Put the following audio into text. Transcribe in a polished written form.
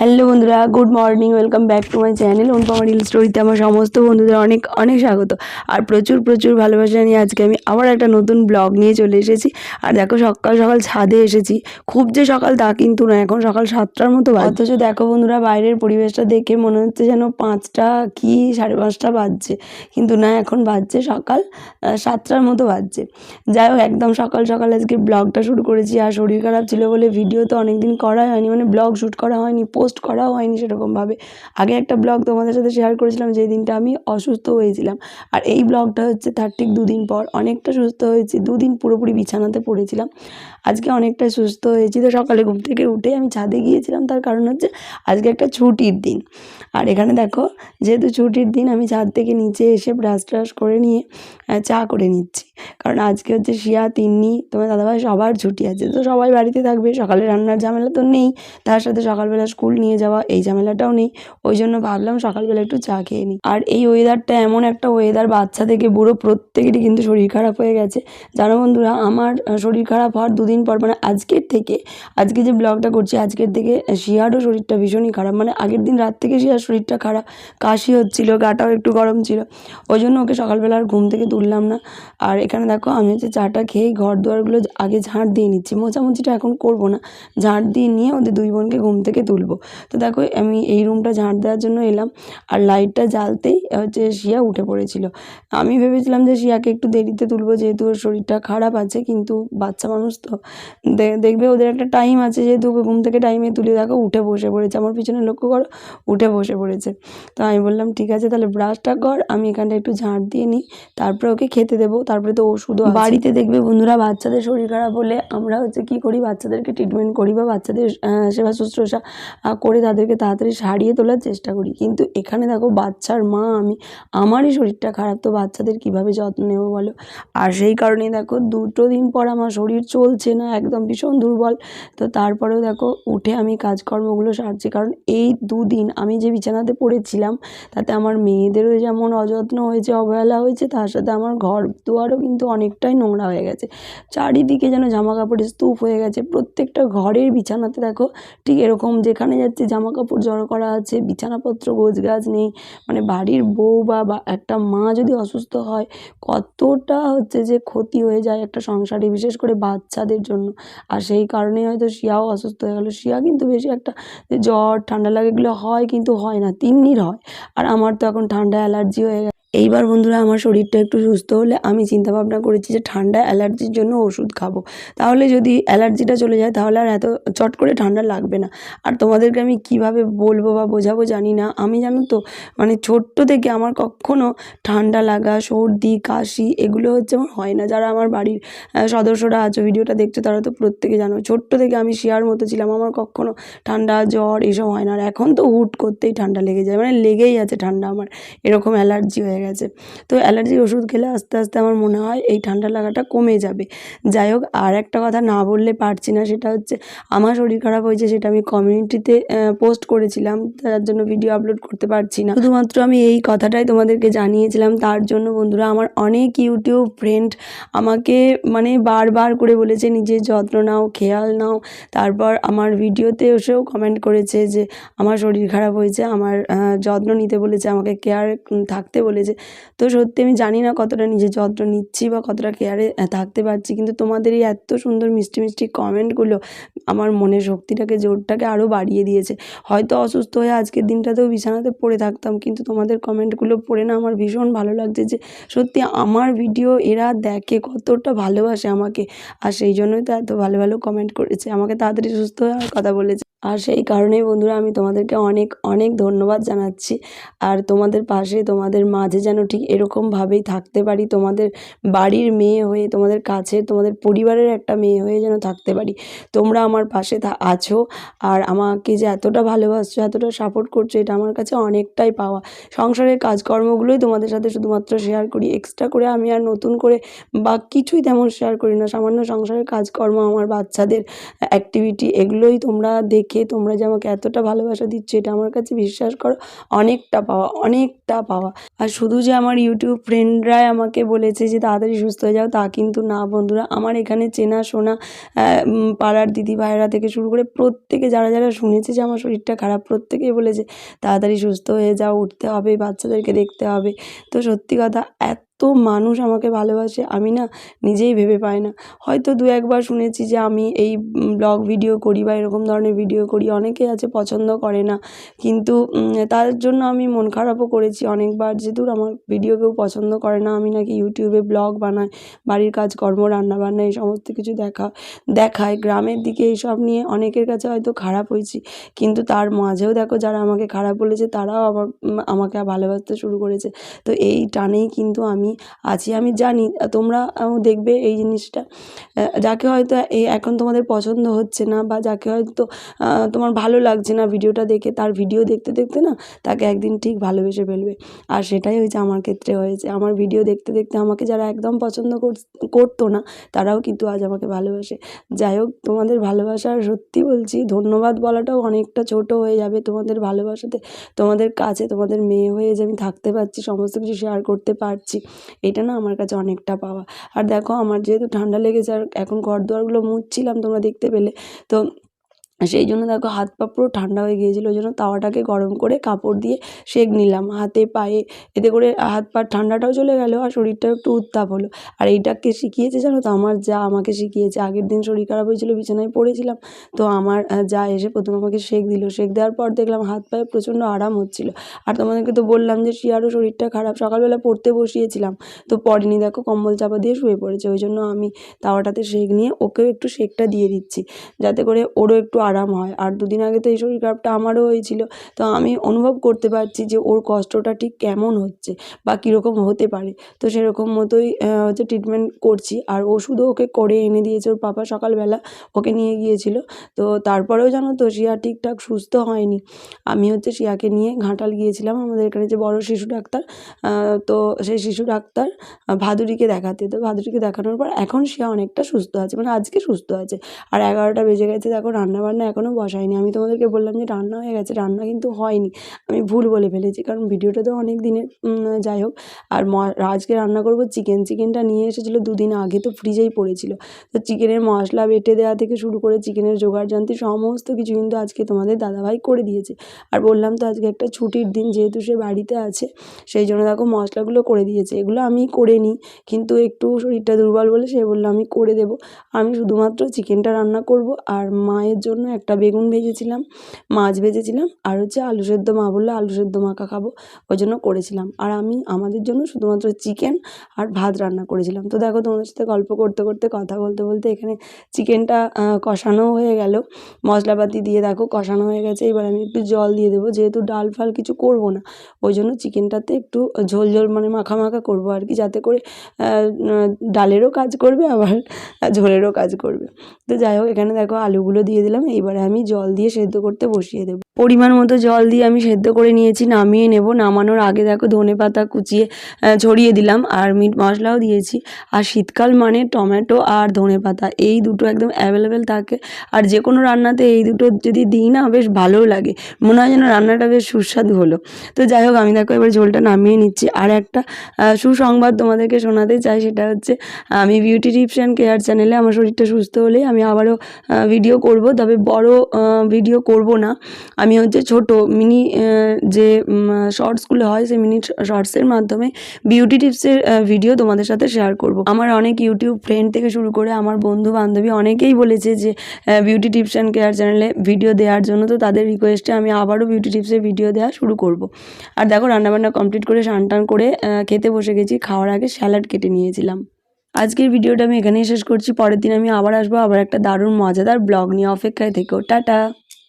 Hello বন্ধুরা, good morning, welcome back to my channel Anupama reel স্টোরিতে আমার সমস্ত বন্ধুদের অনেক অনেক স্বাগত। আর প্রচুর প্রচুর ভালোবাসা নিয়ে আজকে আমি আবার একটা নতুন ব্লগ নিয়ে চলে এসেছি। আর দেখো, সকাল সকাল ছাদে এসেছি। খুব যে সকাল তা কিন্তু না, এখন সকাল 7টার মতো বাজে। অথচ দেখো বন্ধুরা, বাইরের পরিবেশটা দেখে মনে হচ্ছে যেন 5টা কি 5:30 বাজছে, কিন্তু না, এখন বাজছে সকাল 7টার মতো বাজছে। যাই হোক, একদম সকাল সকাল আজকে ব্লগটা শুরু করেছি। আর শরীর খারাপ ছিল বলে ভিডিও তো অনেকদিন করা হয়নি, মানে ব্লগ শ্যুট করা হয়নি, পোস্ট করাও হয়নি সেরকমভাবে। আগে একটা ব্লগ তোমাদের সাথে শেয়ার করেছিলাম যেই দিনটা আমি অসুস্থ হয়েছিলাম। আর এই ব্লগটা হচ্ছে তার ঠিক 2 দিন পর। অনেকটা সুস্থ হয়েছি, 2 দিন পুরোপুরি বিছানাতে পড়েছিলাম। আজকে অনেকটা সুস্থ হয়েছি। তো সকালে ঘুম থেকে উঠে আমি ছাদে গিয়েছিলাম, তার কারণ হচ্ছে আজকে একটা ছুটির দিন। আর এখানে দেখো, যেহেতু ছুটির দিন, আমি ছাদ থেকে নিচে এসে ব্রাশ ট্রাশ করে নিয়ে চা করে নিচ্ছি। কারণ আজকে হচ্ছে শিয়া, তিন্নি, তোমার দাদাভাই সবার ছুটি আছে, তো সবাই বাড়িতে থাকবে। সকালে রান্নার ঝামেলা তো নেই, তার সাথে সকালবেলা স্কুল নিয়ে যাওয়া এই ঝামেলাটাও নেই। ওই জন্য ভাবলাম সকালবেলা একটু চা খেয়ে নিই। আর এই ওয়েদারটা এমন একটা ওয়েদার, বাচ্চা থেকে বুড়ো প্রত্যেকেরই কিন্তু শরীর খারাপ হয়ে গেছে। জানো বন্ধুরা, আমার শরীর খারাপ হওয়ার 2 দিন পর, মানে আজকের থেকে, আজকে যে ব্লগটা করছি আজকের থেকে শিয়ারও শরীরটা ভীষণই খারাপ। মানে আগের দিন রাত থেকে শিয়ার শরীরটা খারাপ, কাশি হচ্ছিল, গাটাও একটু গরম ছিল। ওই জন্য ওকে সকালবেলা আর ঘুম থেকে তুললাম না। আর এখানে দেখো, আমি হচ্ছে চাটা খেয়েই ঘর দুয়ারগুলো আগে ঝাঁট দিয়ে নিচ্ছি। মোছামুছিটা এখন করবো না, ঝাঁট দিয়ে নিয়ে ওদের 2 বোনকে ঘুম থেকে তুলবো। তো দেখো, আমি এই রুমটা ঝাঁট দেওয়ার জন্য এলাম। আর লাইটটা জ্বালতেই হচ্ছে শিয়া উঠে পড়েছিল। আমি ভেবেছিলাম যে শিয়াকে একটু দেরিতে তুলবো, যেহেতু ওর শরীরটা খারাপ আছে, কিন্তু বাচ্চা মানুষ তো দেখবে ওদের একটা টাইম আছে, যেহেতু ওকে ঘুম থেকে টাইমে তুলে দেখো উঠে বসে পড়েছে। আমার পিছনে লক্ষ্য করো, উঠে বসে পড়েছে। তো আমি বললাম ঠিক আছে, তাহলে ব্রাশটা কর, আমি এখানটা একটু ঝাঁট দিয়ে নিই, তারপরে ওকে খেতে দেবো, তারপরে তো ওষুধও আছে। বাড়িতে দেখবে বন্ধুরা, বাচ্চাদের শরীর খারাপ হলে আমরা হচ্ছে কী করি, বাচ্চাদেরকে ট্রিটমেন্ট করি বা বাচ্চাদের সেবা শুশ্রূষা করে তাদেরকে তাড়াতাড়ি সারিয়ে তোলার চেষ্টা করি। কিন্তু এখানে দেখো, বাচ্চার মা আমি, আমারই শরীরটা খারাপ, তো বাচ্চাদের কীভাবে যত্ন নেবো বলো। আর সেই কারণেই দেখো, 2 দিন পর আমার শরীর চলছে না, একদম ভীষণ দুর্বল। তো তারপরেও দেখো, উঠে আমি কাজকর্মগুলো সারছি। কারণ এই 2 দিন আমি যে বিছানাতে পড়েছিলাম, তাতে আমার মেয়েদেরও যেমন অযত্ন হয়েছে, অবহেলা হয়েছে, তার সাথে আমার ঘর দুয়ারও কিন্তু অনেকটাই নোংরা হয়ে গেছে। চারিদিকে যেন জামা কাপড়ের স্তূপ হয়ে গেছে। প্রত্যেকটা ঘরের বিছানাতে দেখো ঠিক এরকম, যেখানে যাচ্ছে জামা কাপড় জড়ো করা আছে, বিছানাপত্র গোছগাছ নেই। মানে বাড়ির বউ বা একটা মা যদি অসুস্থ হয়, কতটা হচ্ছে যে ক্ষতি হয়ে যায় একটা সংসারে, বিশেষ করে বাচ্চাদের জন্য। আর সেই কারণেই হয়তো শিয়াও অসুস্থ হয়ে গেল। শিয়া কিন্তু বেশি একটা জ্বর ঠান্ডা লাগে এগুলো হয়, কিন্তু হয় না, তিন্নির হয়। আর আমার তো এখন ঠান্ডা অ্যালার্জি হয়ে গেছে। এইবার বন্ধুরা, আমার শরীরটা একটু সুস্থ হলে আমি চিন্তা ভাবনা করেছি যে ঠান্ডা অ্যালার্জির জন্য ওষুধ খাবো। তাহলে যদি অ্যালার্জিটা চলে যায়, তাহলে আর এত চট করে ঠান্ডা লাগবে না। আর তোমাদেরকে আমি কিভাবে বলবো বা বোঝাবো জানি না। আমি জানো তো, মানে ছোট্ট থেকে আমার কখনো ঠান্ডা লাগা, সর্দি, কাশি এগুলো হচ্ছে আমার হয় না। যারা আমার বাড়ির সদস্যরা আছো, ভিডিওটা দেখছো, তারা তো প্রত্যেকে জানো, ছোট্ট থেকে আমি শিয়ার মতো ছিলাম, আমার কখনো ঠান্ডা জ্বর এসব হয় না। আর এখন তো হুট করতেই ঠান্ডা লেগে যায়, মানে লেগেই আছে ঠান্ডা আমার, এরকম অ্যালার্জি হয়ে গেছে। তো অ্যালার্জির ওষুধ খেলে আস্তে আস্তে আমার মনে হয় এই ঠান্ডা লাগাটা কমে যাবে। যাই হোক, আর একটা কথা না বললে পারছি না, সেটা হচ্ছে আমার শরীর খারাপ হয়েছে, সেটা আমি কমিউনিটিতে পোস্ট করেছিলাম, তার জন্য ভিডিও আপলোড করতে পারছি না। শুধুমাত্র আমি এই কথাটাই তোমাদেরকে জানিয়েছিলাম। তার জন্য বন্ধুরা, আমার অনেক ইউটিউব ফ্রেন্ড আমাকে মানে বারবার করে বলেছে নিজের যত্ন নাও, খেয়াল নাও। তারপর আমার ভিডিওতে এসেও কমেন্ট করেছে যে আমার শরীর খারাপ হয়েছে, আমার যত্ন নিতে বলেছে, আমাকে কেয়ার থাকতে বলেছে। তো সত্যি আমি জানি না কতটা নিজের যত্ন নিচ্ছি বা কতটা কেয়ারে থাকতে পারছি, কিন্তু তোমাদের এই এত সুন্দর মিষ্টি মিষ্টি কমেন্টগুলো আমার মনের শক্তিটাকে, জোরটাকে আরও বাড়িয়ে দিয়েছে। হয়তো অসুস্থ হয়ে আজকের দিনটাতেও বিছানাতে পড়ে থাকতাম, কিন্তু তোমাদের কমেন্টগুলো পড়ে না আমার ভীষণ ভালো লাগছে যে সত্যি আমার ভিডিও এরা দেখে, কতটা ভালোবাসে আমাকে। আর সেই জন্যই তো এত ভালো ভালো কমেন্ট করেছে, আমাকে তাড়াতাড়ি সুস্থ হওয়ার কথা বলেছে। আর সেই কারণেই বন্ধুরা, আমি তোমাদেরকে অনেক অনেক ধন্যবাদ জানাচ্ছি। আর তোমাদের পাশে, তোমাদের মাঝে যেন ঠিক এরকমভাবেই থাকতে পারি, তোমাদের বাড়ির মেয়ে হয়ে, তোমাদের কাছে, তোমাদের পরিবারের একটা মেয়ে হয়ে যেন থাকতে পারি। তোমরা আমার পাশে আছো, আর আমাকে যে এতটা ভালোবাসছো, এতটা সাপোর্ট করছো, এটা আমার কাছে অনেকটাই পাওয়া। সংসারের কাজকর্মগুলোই তোমাদের সাথে শুধুমাত্র শেয়ার করি, এক্সট্রা করে আমি আর নতুন করে বা কিছুই তেমন শেয়ার করি না। সামান্য সংসারের কাজকর্ম, আমার বাচ্চাদের অ্যাক্টিভিটি, এগুলোই তোমরা দেখতে দেখে তোমরা যে আমাকে এতটা ভালোবাসা দিচ্ছ, এটা আমার কাছে বিশ্বাস করো অনেকটা পাওয়া, অনেকটা পাওয়া। আর শুধু যে আমার ইউটিউব ফ্রেন্ডরাই আমাকে বলেছে যে তাড়াতাড়ি সুস্থ হয়ে যাও তা কিন্তু না বন্ধুরা, আমার এখানে চেনাশোনা পাড়ার দিদি ভাইয়েরা থেকে শুরু করে প্রত্যেকে যারা যারা শুনেছে যে আমার শরীরটা খারাপ, প্রত্যেকেই বলেছে তাড়াতাড়ি সুস্থ হয়ে যাও, উঠতে হবে, বাচ্চাদেরকে দেখতে হবে। তো সত্যি কথা, এত মানুষ আমাকে ভালোবাসে আমি না নিজেই ভেবে পাই না। হয়তো দু একবার শুনেছি যে আমি এই ব্লগ ভিডিও করি বা এরকম ধরনের ভিডিও করি, অনেকেই আছে পছন্দ করে না, কিন্তু তার জন্য আমি মন খারাপও করেছি অনেকবার যে দূর আমার ভিডিও কেউ পছন্দ করে না, আমি নাকি ইউটিউবে ব্লগ বানাই, বাড়ির কাজকর্ম, রান্নাবান্না এই সমস্ত কিছু দেখায়। গ্রামের দিকে এইসব নিয়ে অনেকের কাছে হয়তো খারাপ হয়েছি, কিন্তু তার মাঝেও দেখো যারা আমাকে খারাপ বলেছে তারাও আবার আমাকে ভালোবাসতে শুরু করেছে। তো এই টানেই কিন্তু আমি আছি। আমি জানি তোমরা দেখবে এই জিনিসটা, যাকে হয়তো এখন তোমাদের পছন্দ হচ্ছে না বা যাকে হয়তো তোমার ভালো লাগছে না ভিডিওটা দেখে, তার ভিডিও দেখতে দেখতে না তাকে একদিন ঠিক ভালোবেসে ফেলবে। আর সেটাই হয়েছে আমার ক্ষেত্রে হয়েছে। আমার ভিডিও দেখতে দেখতে আমাকে যারা একদম পছন্দ করতো না তারাও কিন্তু আজ আমাকে ভালোবাসে। যাই হোক, তোমাদের ভালোবাসা সত্যি বলছি ধন্যবাদ বলাটাও অনেকটা ছোট হয়ে যাবে। তোমাদের ভালোবাসাতে, তোমাদের কাছে, তোমাদের মেয়ে হয়ে যে আমি থাকতে পারছি, সমস্ত কিছু শেয়ার করতে পারছি, এটা না আমার কাছে অনেকটা পাওয়া। আর দেখো আমার যেহেতু ঠান্ডা লেগেছে আর এখন ঘরদোরগুলো মুছছিলাম, তোমরা দেখতে পেলে, তো সেই জন্য দেখো হাত পা পুরো ঠান্ডা হয়ে গিয়েছিলো। ওই জন্য তাওয়াটাকে গরম করে কাপড় দিয়ে সেঁক নিলাম হাতে পায়ে, এতে করে হাত পা ঠান্ডাটাও চলে গেলো আর শরীরটাও একটু উত্তাপ হলো। আর এইটাকে শিখিয়েছে জানো তো, আমার যা আমাকে শিখিয়েছে। আগের দিন শরীর খারাপ হয়েছিল, বিছানায় পড়েছিলাম, তো আমার যা এসে প্রথমে আমাকে সেঁক দিল। সেঁক দেওয়ার পর দেখলাম হাত পায়ে প্রচণ্ড আরাম হচ্ছিলো। আর তোমাদেরকে তো বললাম যে শিয়ারও শরীরটা খারাপ, সকালবেলা পড়তে বসিয়েছিলাম তো পড়েনি, দেখো কম্বল চাপা দিয়ে শুয়ে পড়েছে। ওই জন্য আমি তাওয়াটাতে সেঁক নিয়ে ওকেও একটু সেঁকটা দিয়ে দিচ্ছি, যাতে করে ওরও একটু আরাম হয়। আর দুদিন আগে তো এই শরীর খারাপটা আমারও হয়েছিল, তো আমি অনুভব করতে পারছি যে ওর কষ্টটা ঠিক কেমন হচ্ছে বা কীরকম হতে পারে। তো সেরকম মতোই হচ্ছে ট্রিটমেন্ট করছি। আর ওষুধও ওকে করে এনে দিয়েছে ওর পাপা, সকালবেলা ওকে নিয়ে গিয়েছিল। তো তারপরেও জানো তো শিয়া ঠিকঠাক সুস্থ হয়নি। আমি হচ্ছে শিয়াকে নিয়ে ঘাটাল গিয়েছিলাম, আমাদের এখানে যে বড় শিশু ডাক্তার, তো সেই শিশু ডাক্তার ভাদুড়িকে দেখাতে। তো ভাদুড়িকে দেখানোর পর এখন শিয়া অনেকটা সুস্থ আছে, মানে আজকে সুস্থ আছে। আর 11টা বেজে গেছে, দেখো রান্নাবান্না এখনও বসাইনি। আমি তোমাদেরকে বললাম যে রান্না হয়ে গেছে, রান্না কিন্তু হয়নি, আমি ভুল বলে ফেলেছি, কারণ ভিডিওটা তো অনেক দিনের। যাই হোক, আর আজকে রান্না করব চিকেন। চিকেনটা নিয়ে এসেছিলো দুদিন আগে, তো ফ্রিজেই পড়েছিল। তো চিকেনের মশলা বেটে দেওয়া থেকে শুরু করে চিকেনের জোগাড় জানতে সমস্ত কিছু কিন্তু আজকে তোমাদের দাদাভাই করে দিয়েছে। আর বললাম তো আজকে একটা ছুটির দিন, যেহেতু সে বাড়িতে আছে, সেই জন্য দেখো মশলাগুলো করে দিয়েছে। এগুলো আমি করে নিই, কিন্তু একটু শরীরটা দুর্বল বলে সে বললো আমি করে দেবো। আমি শুধুমাত্র চিকেনটা রান্না করব। আর মায়ের জন্য একটা বেগুন ভেজেছিলাম, মাছ ভেজেছিলাম, আর হচ্ছে আলু সেদ্ধ, মা বললো আলু সেদ্ধ মাখা খাবো, ওই জন্য করেছিলাম। আর আমি আমাদের জন্য শুধুমাত্র চিকেন আর ভাত রান্না করেছিলাম। তো দেখো তোমাদের সাথে গল্প করতে করতে, কথা বলতে বলতে এখানে চিকেনটা কষানো হয়ে গেল, মশলাপাতি দিয়ে দেখো কষানো হয়ে গেছে। এবার আমি একটু জল দিয়ে দেবো, যেহেতু ডাল ফাল কিছু করব না, ওই জন্য চিকেনটাতে একটু ঝোল ঝোল মানে মাখা মাখা করবো আর কি, যাতে করে ডালেরও কাজ করবে আবার ঝোলেরও কাজ করবে। তো যাই হোক, এখানে দেখো আলুগুলো দিয়ে দিলাম। এইবারে আমি জল দিয়ে সেদ্ধ করতে বসিয়ে দেবো। পরিমাণ মতো জল দিয়ে আমি সেদ্ধ করে নিয়েছি, নামিয়ে নেব। নামানোর আগে দেখো ধনেপাতা কুচিয়ে ছড়িয়ে দিলাম, আর মিট মশলাও দিয়েছি। আর শীতকাল মানে টমেটো আর ধনেপাতা এই দুটো একদম অ্যাভেলেবেল থাকে। আর যে কোনো রান্নাতে এই দুটো যদি দিই না, বেশ ভালোও লাগে, মনে হয় যেন রান্নাটা বেশ সুস্বাদু হলো। তো যাই হোক, আমি দেখো এবার ঝোলটা নামিয়ে নিচ্ছি। আর একটা সুসংবাদ তোমাদেরকে শোনাতে চাই, সেটা হচ্ছে আমি বিউটি টিপস অ্যান্ড কেয়ার চ্যানেলে আমার শরীরটা সুস্থ হলেই আমি আবারও ভিডিও করব, তবে বড় ভিডিও করব না। আমি হচ্ছে ছোট মিনি যে শর্টসগুলো হয়, সেই মিনি শর্টসের মাধ্যমে বিউটি টিপসের ভিডিও তোমাদের সাথে শেয়ার করব। আমার অনেক ইউটিউব ফ্রেন্ড থেকে শুরু করে আমার বন্ধু বান্ধবী অনেকেই বলেছে যে বিউটি টিপস অ্যান্ড কেয়ার চ্যানেলে ভিডিও দেওয়ার জন্য। তো তাদের রিকোয়েস্টে আমি আবারও বিউটি টিপসের ভিডিও দেওয়া শুরু করব। আর দেখো রান্নাবান্না কমপ্লিট করে স্নান টান করে খেতে বসে গেছি। খাওয়ার আগে স্যালাড কেটে নিয়েছিলাম। আজকের ভিডিওটা আমি এখানেই শেষ করছি। পরের দিন আমি আবার আসবো, আবার একটা দারুণ মজাদার ব্লগ নিয়ে। অপেক্ষায় থেকো। টাটা।